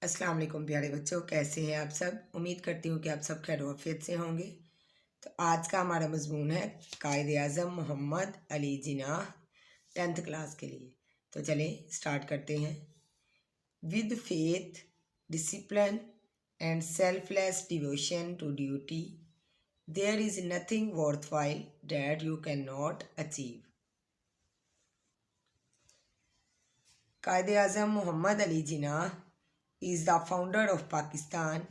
अस्सलाम वालेकुम प्यारे बच्चों, कैसे हैं आप सब। उम्मीद करती हूँ कि आप सब खैरियत से होंगे। तो आज का हमारा मजमून है कायदे आज़म मोहम्मद अली जिन्नाह 10th क्लास के लिए। तो चलें स्टार्ट करते हैं। With faith, discipline and selfless devotion to duty there is nothing worthwhile that you can not achieve. Quaid-e Azam Mohammad Ali Jinnah is the founder of Pakistan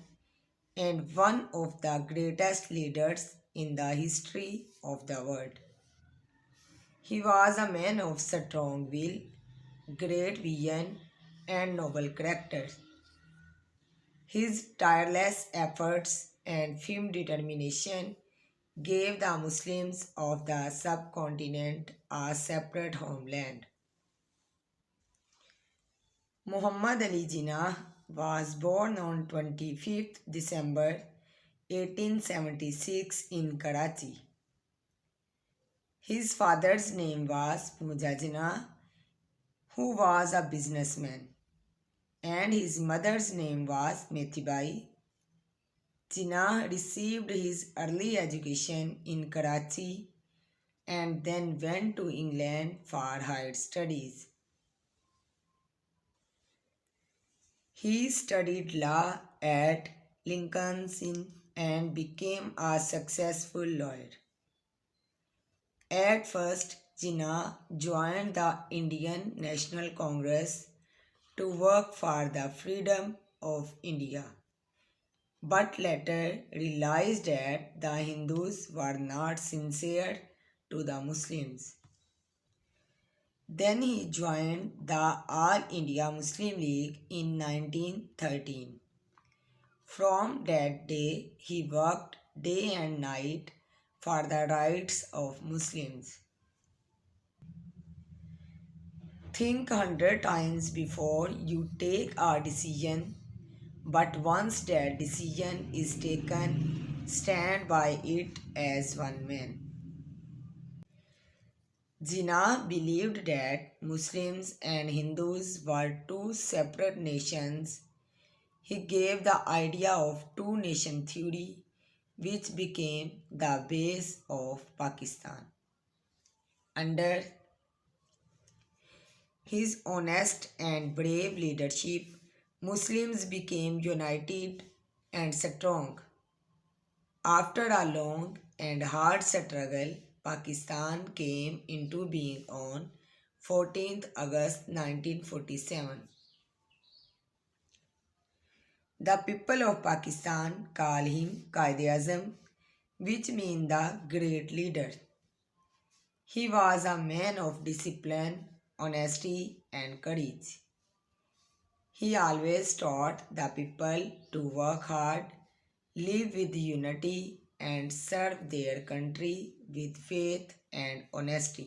and one of the greatest leaders in the history of the world. He was a man of strong will, great vision, and noble character. His tireless efforts and firm determination gave the Muslims of the subcontinent a separate homeland. Muhammad Ali Jinnah was born on 25th December 1876 in Karachi. His father's name was Muja Jinnah, who was a businessman, and his mother's name was Methibai. Jinnah received his early education in Karachi and then went to England for higher studies. He studied law at Lincoln's Inn and became a successful lawyer. At first, Jinnah joined the Indian National Congress to work for the freedom of India, but later realized that the Hindus were not sincere to the Muslims. Then he joined the All India Muslim League in 1913. From that day, he worked day and night for the rights of Muslims. Think 100 times before you take a decision, but once that decision is taken, stand by it as one man. Jinnah believed that Muslims and Hindus were two separate nations. He gave the idea of two-nation theory, which became the base of Pakistan. Under his honest and brave leadership, Muslims became united and strong. After a long and hard struggle, Pakistan came into being on 14th August 1947. The people of Pakistan call him Quaid-e-Azam, which means the great leader. He was a man of discipline, honesty, and courage. He always taught the people to work hard, live with unity, and serve their country with faith and honesty.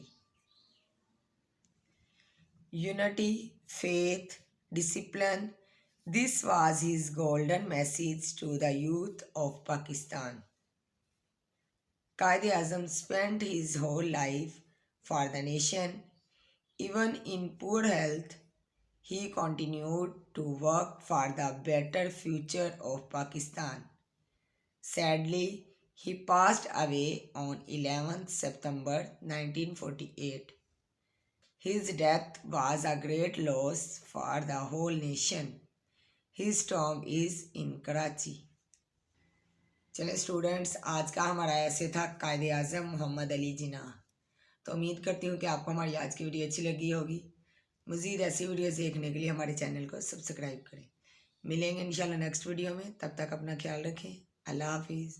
Unity, faith, discipline, this was his golden message to the youth of Pakistan. Quaid-e-Azam spent his whole life for the nation. Even in poor health, he continued to work for the better future of Pakistan. Sadly, he passed away on 11th September 1948. His death was a great loss for the whole nation. His tomb is in Karachi. चलें students, आज का हमारा ऐसे था कायदे आज़म मोहम्मद अली जिन्नाह। तो उम्मीद करती हूँ कि आपको हमारी आज की वीडियो अच्छी लगी होगी। मज़ीद ऐसी वीडियोस देखने के लिए हमारे चैनल को सब्सक्राइब करें। मिलेंगे इंशाल्लाह नेक्स्ट वीडियो में, तब तक अपना ख्याल रखें। अल्लाह हाफिज़।